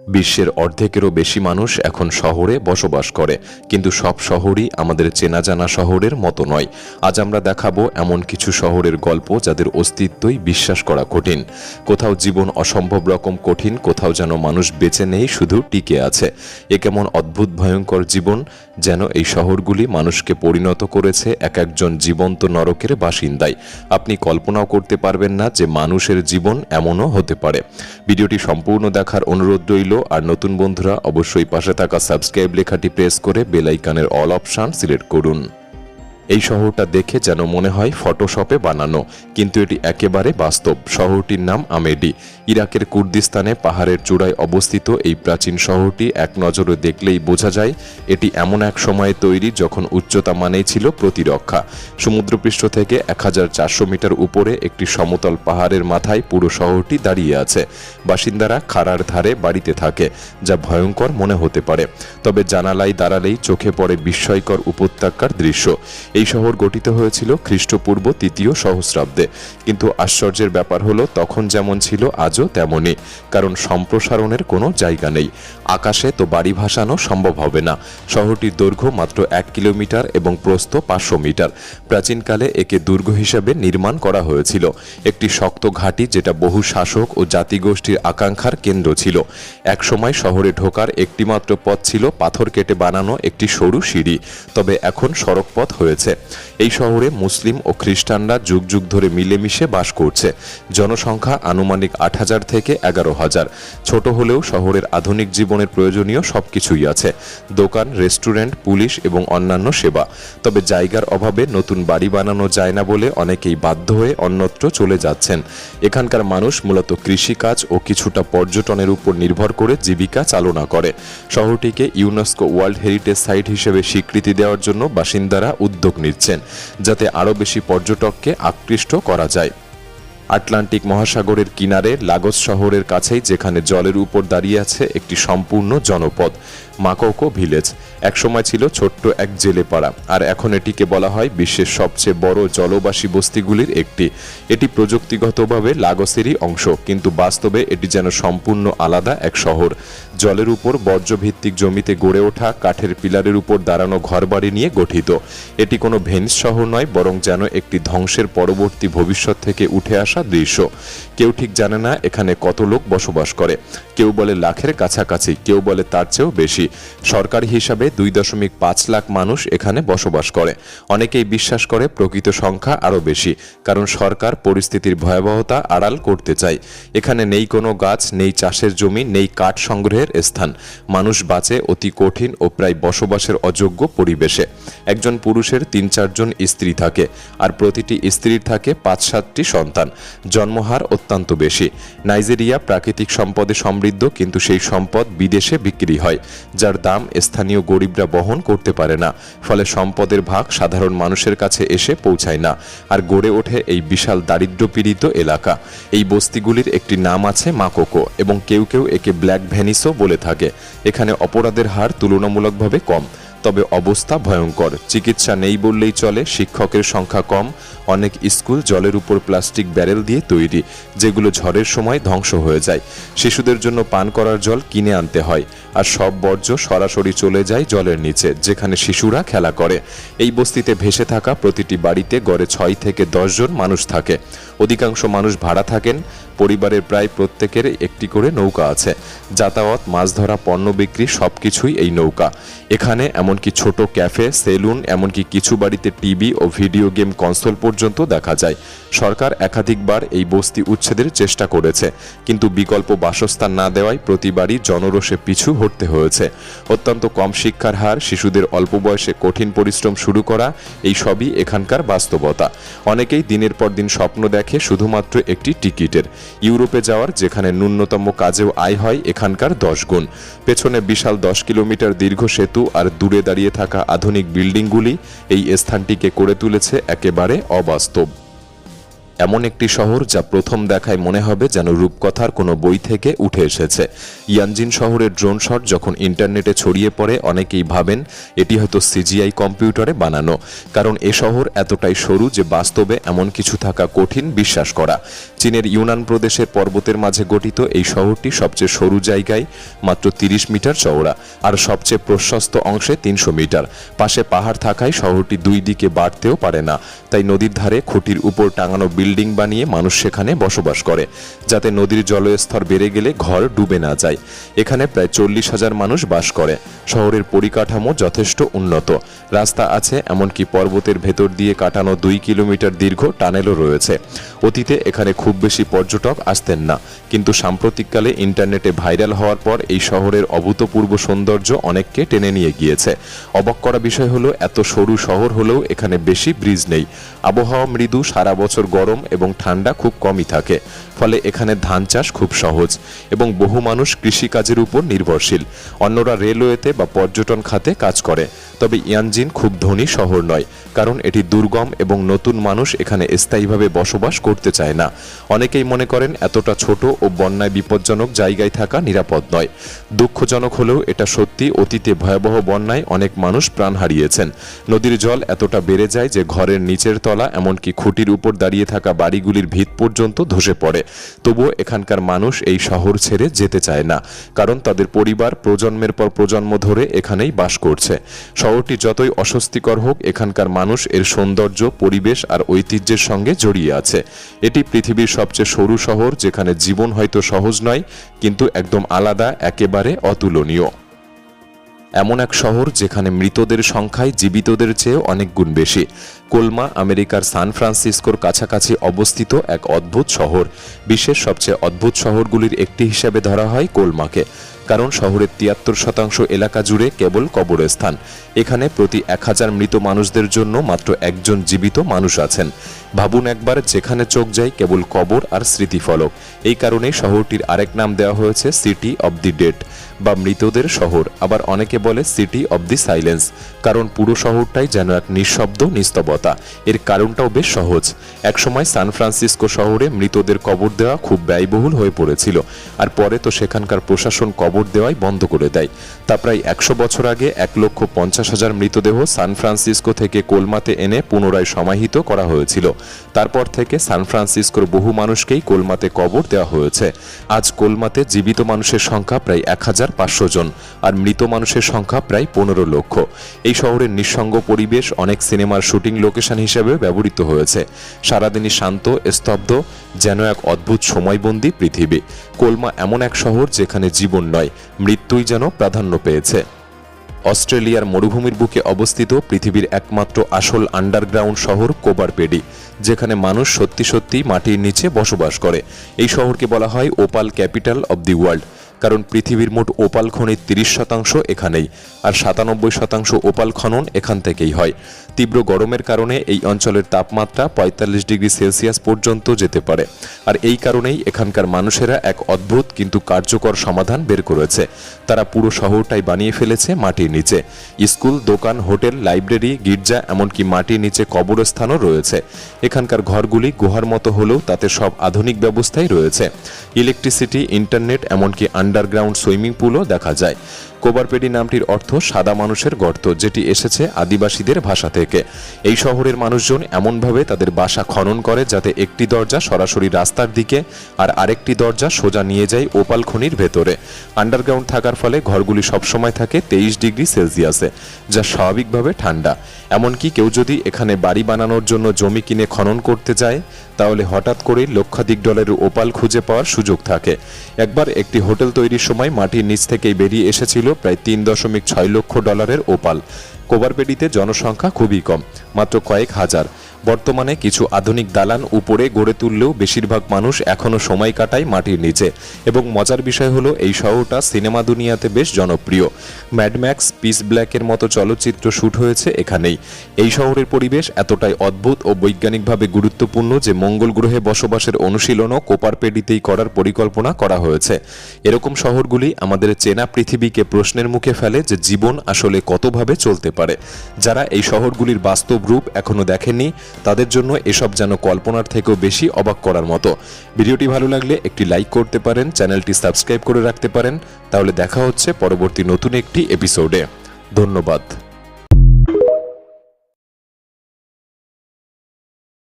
বিশ্বের অর্ধেকেরও বেশি মানুষ এখন শহরে বসবাস করে, কিন্তু সব শহরই আমাদের চেনা জানা শহরের মতো নয়। আজ আমরা দেখাবো এমন কিছু শহরের গল্প যাদের অস্তিত্বই বিশ্বাস করা কঠিন। কোথাও জীবন অসম্ভব রকম কঠিন, কোথাও যেন মানুষ বেঁচে নেই, শুধু টিকে আছে। এ কেমন অদ্ভুত ভয়ঙ্কর জীবন, যেন এই শহরগুলি মানুষকে পরিণত করেছে এক একজন জীবন্ত নরকের বাসিন্দায়। আপনি কল্পনাও করতে পারবেন না যে মানুষের জীবন এমনও হতে পারে। ভিডিওটি সম্পূর্ণ দেখার অনুরোধ রইল। আর নতুন বন্ধুরা অবশ্যই পাশে থাকা সাবস্ক্রাইব লেখাটি প্রেস করে বেল আইকনের অল অপশন সিলেক্ট করুন। এই শহরটা দেখে যেন মনে হয় ফটোশপে বানানো, কিন্তু এটি একেবারে বাস্তব। শহরটির নাম আমেডি। ইরাকের কুর্দিস্তানে পাহাড়ের চূড়ায় অবস্থিত এই প্রাচীন শহরটি এক নজরে দেখলেই বোঝা যায় এটি এমন এক সময়ে তৈরি যখন উচ্চতা মানেই ছিল প্রতিরক্ষা। সমুদ্রপৃষ্ঠ থেকে 1400 মিটার উপরে একটি সমতল পাহাড়ের মাথায় পুরো শহরটি দাঁড়িয়ে আছে। বাসিন্দারা খাড়ার ধারে বাড়িতে থাকে, যা ভয়ঙ্কর মনে হতে পারে, তবে জানালায় দাঁড়ালেই চোখে পড়ে বিস্ময়কর উপত্যকার দৃশ্য। এই শহর গঠিত হয়েছিল খ্রিস্টপূর্ব 3য় সহস্রাব্দে, কিন্তু আশ্চর্যের ব্যাপার হলো তখন যেমন ছিল আজও তেমনই, কারণ সম্প্রসারণের কোনো জায়গা নেই। আকাশে তো বাড়ি ভাসানো সম্ভব হবে না। শহরটির দৈর্ঘ্য মাত্র 1 কিলোমিটার এবং প্রস্থ 500 মিটার। প্রাচীনকালে একে দুর্গ হিসেবে নির্মাণ করা হয়েছিল, একটি শক্ত ঘাঁটি যেটা বহু শাসক ও জাতিগোষ্ঠীর আকাঙ্ক্ষার কেন্দ্র ছিল। একসময় শহরে ঢোকার একটিমাত্র পথ ছিল পাথর কেটে বানানো একটি সরু সিঁড়ি, তবে এখন সড়ক পথ হয়েছে। এই শহরে মুসলিম ও খ্রিস্টানরা যুগ যুগ ধরে মিলেমিশে বাস করছে। জনসংখ্যা আনুমানিক 8,000 থেকে 11,000। ছোট হলেও শহরের আধুনিক জীবনের প্রয়োজনীয় সবকিছুই আছে: দোকান, রেস্টুরেন্ট, পুলিশ এবং অন্যান্য সেবা। তবে জায়গার অভাবে নতুন বাড়ি বানানো যায় না বলে অনেকেই বাধ্য হয়ে অন্যত্র চলে যাচ্ছেন। এখানকার মানুষ মূলত কৃষিকাজ ও কিছুটা পর্যটনের উপর নির্ভর করে জীবিকা চালনা করে। শহরটিকে ইউনেস্কো ওয়ার্ল্ড হেরিটেজ সাইট হিসেবে স্বীকৃতি দেওয়ার জন্য বাসিন্দারা উদ্যোগ নিচ্ছেন, যাতে আরও বেশি পর্যটককে আকৃষ্ট করা যায়। আটলান্টিক মহাসাগরের কিনারে লাগোস শহরের কাছেই, যেখানে জলের উপর দাঁড়িয়ে আছে একটি সম্পূর্ণ জনপদ, মাকোকো ভিলেজ। একসময় ছিল ছোট্ট এক জেলে পাড়া, আর এখন এটিকে বলা হয় বিশ্বের সবচেয়ে বড় জলবাসী বস্তিগুলির একটি। এটি প্রযুক্তিগতভাবে লাগোসেরই অংশ, কিন্তু বাস্তবে এটি যেন সম্পূর্ণ আলাদা এক শহর। জলের উপর বর্জ্যভিত্তিক জমিতে গড়ে ওঠা কাঠের পিলারের উপর দাঁড়ানো ঘরবাড়ি নিয়ে গঠিত। এটি কোনো ভেনিস শহর নয়, বরং যেন একটি ধ্বংসের পরবর্তী ভবিষ্যৎ থেকে উঠে আসা দৃশ্য। কেউ ঠিক জানে না এখানে কত লোক বসবাস করে। কেউ বলে লাখের কাছাকাছি, কেউ বলে তার চেয়েও বেশি। সরকারি হিসাবে 2.5 লাখ মানুষ এখানে বসবাস করে। অনেকেই বিশ্বাস করে প্রকৃত সংখ্যা আরও বেশি, কারণ সরকার পরিস্থিতির ভয়াবহতা আড়াল করতে চায়। এখানে নেই কোনো গাছ, নেই চাষের জমি, নেই কাঠ সংগ্রহের স্থান। মানুষ বাঁচে অতি কঠিন ও প্রায় বসবাসের অযোগ্য পরিবেশে। একজন পুরুষের 3-4 জন স্ত্রী থাকে, আর প্রতিটি স্ত্রীর থাকে 5-7টি সন্তান। জন্মহার অত্যন্ত বেশি। নাইজেরিয়া প্রাকৃতিক সম্পদে সমৃদ্ধ, কিন্তু সেই সম্পদ বিদেশে বিক্রি হয়, যার দাম স্থানীয় গরিবরা বহন করতে পারে না। ফলে সম্পদের ভাগ সাধারণ মানুষের কাছে এসে পৌঁছায় না, আর গড়ে ওঠে এই বিশাল দারিদ্র্যপীড়িত এলাকা। এই বস্তিগুলির একটি নাম আছে মাকোকো, এবং কেউ কেউ একে ব্ল্যাক ভেনিসও বলে থাকে। এখানে অপরাধের হার তুলনামূলকভাবে কম, তবে অবস্থা ভয়ঙ্কর। চিকিৎসা নেই বললেই চলে, শিক্ষকের সংখ্যা কম। অনেক স্কুল জলের উপর প্লাস্টিক ব্যারেল দিয়ে তৈরি, যেগুলো ঝড়ের সময় ধ্বংস হয়ে যায়। শিশুদের জন্য পান করার জল কিনে আনতে হয়, আর সব বর্জ্য সরাসরি চলে যায় জলের নিচে, যেখানে শিশুরা খেলা করে। এই বস্তিতে ভেসে থাকা প্রতিটি বাড়িতে গড়ে 6 থেকে 10 জন মানুষ থাকে। অধিকাংশ মানুষ ভাড়া থাকেন। পরিবারের প্রায় প্রত্যেকের একটি করে নৌকা আছে। যাতায়াত, মাছ ধরা, পণ্য বিক্রি সবকিছুই এই নৌকা। এখানে এমনকি ছোট ক্যাফে, সেলুন, এমনকি কিছু বাড়িতে টিভি ও ভিডিও গেম কনসোল পর্যন্ত দেখা যায়। সরকার একাধিকবার এই বস্তি উচ্ছেদের চেষ্টা করেছে, কিন্তু বিকল্প বাসস্থান না দেওয়ায় প্রতিবারই জনরোষে পিছু হটতে হয়েছে। অত্যন্ত কম শিক্ষার হার, শিশুদের অল্প বয়সে কঠিন পরিশ্রম শুরু করা, এই সবই এখানকার বাস্তবতা। অনেকেই দিনের পর দিন স্বপ্ন দেখে শুধুমাত্র একটি টিকিটের, ইউরোপে যাওয়ার, যেখানে ন্যূনতম কাজেও আয় হয় এখানকার 10 গুণ। পেছনে বিশাল 10 কিলোমিটার দীর্ঘ সেতু আর দূরে দাঁড়িয়ে থাকা আধুনিক বিল্ডিংগুলি এই স্থানটিকে করে তুলেছে একেবারে অবাস্তব। এমন একটি শহর যা প্রথম দেখায় মনে হবে যেন রূপকথার কোনো বই থেকে উঠে এসেছে। ইয়ানজিন শহরের ড্রোন শট যখন ইন্টারনেটে ছড়িয়ে পড়ে অনেকেই ভাবেন এটি হয়তো সিজিআই কম্পিউটারে বানানো, কারণ এ শহর এতটাই সরু যে বাস্তবে এমন কিছু থাকা কঠিন বিশ্বাস করা। চীনের ইউনান প্রদেশের পর্বতের মাঝে গঠিত এই শহরটি সবচেয়ে সরু জায়গায় মাত্র 30 মিটার চওড়া আর সবচেয়ে প্রশস্ত অংশে 300 মিটার। পাশে পাহাড় থাকায় শহরটি দুই দিকে বাড়তেও পারে না, তাই নদীর ধারে খুঁটির উপর টাঙানো বিল্ডিং বানিয়ে মানুষ সেখানে বসবাস করে, যাতে নদীর জলস্তর বেড়ে গেলে ঘর ডুবে না যায়। এখানে প্রায় 40,000 মানুষ বাস করে। শহরের পরিকাঠামো যথেষ্ট উন্নত, রাস্তা আছে, এমনকি পর্বতের ভেতর দিয়ে কাটানো 2 কিলোমিটার দীর্ঘ টানেলও রয়েছে। অতীতে এখানে খুব বেশি পর্যটক আসতেন না, কিন্তু সাম্প্রতিককালে ইন্টারনেটে ভাইরাল হওয়ার পর এই শহরের অভূতপূর্ব সৌন্দর্য অনেককে টেনে নিয়ে গিয়েছে। অবাক করা বিষয় হলো এত সরু শহর হলেও এখানে বেশি ব্রিজ নেই। আবহাওয়া মৃদু, সারা বছর গরম এবং ঠান্ডা খুব কমই থাকে, ফলে এখানে ধান চাষ খুব সহজ এবং বহু মানুষ কৃষিকাজের উপর নির্ভরশীল। অন্যরা রেলওয়েতে বা পর্যটন খাতে কাজ করে। তবে ইয়ানজিন খুব ধনী শহর নয়, কারণ এটি দুর্গম এবং নতুন মানুষ এখানে স্থায়ীভাবে বসবাস করতে চায় না। অনেকেই মনে করেন এতটা ছোট ও বন্যায় বিপজ্জনক জায়গায় থাকা নিরাপদ নয়। দুঃখজনক হলেও এটা সত্যি, অতীতে ভয়াবহ বন্যায় অনেক মানুষ প্রাণ হারিয়েছেন। নদীর জল এতটা বেড়ে যায় যে ঘরের নিচের তলা, এমনকি খুঁটির উপর দাঁড়িয়ে থাকা বাড়িগুলির ভিত পর্যন্ত ধসে পড়ে। তবুও এখানকার মানুষ এই শহর ছেড়ে যেতে চায় না, কারণ তাদের পরিবার প্রজন্মের পর প্রজন্ম ধরে এখানেই বাস করছে। শহরটি যতই অস্বস্তিকর হোক, এখানকার মানুষ এর সৌন্দর্য, পরিবেশ আর ঐতিহ্যের সঙ্গে জড়িয়ে আছে। এটি পৃথিবীর সবচেয়ে সরু শহর, যেখানে জীবন হয়তো সহজ নয়, কিন্তু একদম আলাদা, একেবারে অতুলনীয়। এমন এক শহর যেখানে মৃতদের সংখ্যায় জীবিতদের চেয়ে অনেক গুণ বেশি। কোলমা আমেরিকার সান ফ্রান্সিসকোর কাছাকাছি অবস্থিত এক অদ্ভুত শহর। বিশ্বের সবচেয়ে অদ্ভুত শহরগুলির একটি হিসেবে ধরা হয় কোলমাকে, কারণ শহরের 73% এলাকা জুড়ে কেবল কবরস্থান। এখানে প্রতি 1000 মৃত মানুষদের জন্য মাত্র একজন জীবিত মানুষ আছেন। ভাবুন একবার, যেখানে চোখ যায় কেবল কবর আর স্মৃতিফলক। এই কারণেই শহরটির আরেক নাম দেওয়া হয়েছে সিটি অব দি ডেড বা মৃতদের শহর। আবার অনেকে বলে সিটি অব দি সাইলেন্স, কারণ পুরো শহরটাই যেন এক নিঃশব্দ নিস্তবতা। এর কারণটাও বেশ সহজ। একসময় সান ফ্রান্সিসকো শহরে মৃতদের কবর দেওয়া খুব ব্যয়বহুল হয়ে পড়েছিল, আর পরে তো সেখানকার প্রশাসন কবর দেওয়াই বন্ধ করে দেয়। তা প্রায় 100 বছর আগে 1,50,000 মৃতদেহ সান ফ্রান্সিসকো থেকে কোলমাতে এনে পুনরায় সমাহিত করা হয়েছিল। তারপর থেকে সান ফ্রান্সিসকোর বহু মানুষকেই কোলমাতে কবর দেওয়া হয়েছে। আজ কোলমাতে জীবিত মানুষের সংখ্যা প্রায় 1,500 জন, আর মৃত মানুষের সংখ্যা প্রায় 15 লক্ষ। এই শহরের নিঃসঙ্গ পরিবেশ অনেক সিনেমার শুটিং লোকেশন হিসেবে ব্যবহৃত হয়েছে। সারাদিনই শান্ত, স্তব্ধ, যেন এক অদ্ভুত সময়বন্দী পৃথিবী। কোলমা এমন এক শহর যেখানে জীবন নয়, মৃত্যুই যেন প্রাধান্য পেয়েছে। অস্ট্রেলিয়ার মরুভূমির বুকে অবস্থিত পৃথিবীর একমাত্র আসল আন্ডারগ্রাউন্ড শহর কোবারপেডি, যেখানে মানুষ সত্যি সত্যি মাটির নিচে বসবাস করে। এই শহরকে বলা হয় opal capital of the world, কারণ পৃথিবীর মোট ওপাল খনির 30% এখানেই, আর 97% ওপাল খনন এখান থেকেই হয়। তীব্র গরমের কারণে এই অঞ্চলের তাপমাত্রা 45 ডিগ্রি সেলসিয়াস পর্যন্ত যেতে পারে, আর এই কারণেই এখানকার মানুষেরা এক অদ্ভুত কিন্তু কার্যকর সমাধান বের করেছে। তারা পুরো শহরটাই বানিয়ে ফেলেছে মাটির নিচে। স্কুল, দোকান, হোটেল, লাইব্রেরি, গির্জা, এমনকি মাটির নিচে কবরস্থানও রয়েছে। এখানকার ঘরগুলি গুহার মতো হলেও তাতে সব আধুনিক ব্যবস্থাই রয়েছে। ইলেকট্রিসিটি, ইন্টারনেট, এমনকি আন্ডারগ্রাউন্ড সুইমিং পুলও দেখা যায়। কোবারপেডি নামটির অর্থ সাদা মানুষের গর্ত, যেটি এসেছে আদিবাসীদের ভাষা থেকে। এই শহরের মানুষজন এমনভাবে তাদের বাসা খনন করে যাতে একটি দরজা সরাসরি রাস্তার দিকে আর আরেকটি দরজা সোজা নিয়ে যায় ওপাল খনির ভেতরে। আন্ডারগ্রাউন্ড থাকার ফলে ঘরগুলি সবসময় থাকে 23 ডিগ্রি সেলসিয়াসে, যা স্বাভাবিকভাবে ঠান্ডা। এমনকি কেউ যদি এখানে বাড়ি বানানোর জন্য জমি কিনে খনন করতে যায়, তাহলে হঠাৎ করেই লক্ষাধিক ডলারের ওপাল খুঁজে পাওয়ার সুযোগ থাকে। একবার একটি হোটেল তৈরির সময় মাটির নিচ থেকেই বেরিয়ে এসেছিল প্রায় 3.6 লক্ষ ডলারের ওপাল। কোবারপেডিতে জনসংখ্যা খুবই কম, মাত্র কয়েক হাজার। বর্তমানে কিছু আধুনিক দালান উপরে গড়ে তুললেও বেশিরভাগ মানুষ এখনও সময় কাটায় মাটির নিচে। এবং মজার বিষয় হলো এই শহরটা সিনেমা দুনিয়াতে বেশ জনপ্রিয়। ম্যাড ম্যাক্স, পিস ব্ল্যাকের মতো চলচ্চিত্র শ্যুট হয়েছে এখানেই। এই শহরের পরিবেশ এতটাই অদ্ভুত ও বৈজ্ঞানিকভাবে গুরুত্বপূর্ণ যে মঙ্গল গ্রহে বসবাসের অনুশীলনও কোপারপেডিতেই করার পরিকল্পনা করা হয়েছে। এরকম শহরগুলি আমাদের চেনা পৃথিবীকে প্রশ্নের মুখে ফেলে যে জীবন আসলে কতভাবে চলতে পারে। যারা এই শহরগুলির বাস্তব রূপ এখনো দেখেননি, তাদের জন্য এসব যেন কল্পনার থেকেও বেশি অবাক করার মতো। ভিডিওটি ভালো লাগলে একটি লাইক করতে পারেন, চ্যানেলটি সাবস্ক্রাইব করে রাখতে পারেন। তাহলে দেখা হচ্ছে পরবর্তী নতুন একটি এপিসোডে। ধন্যবাদ।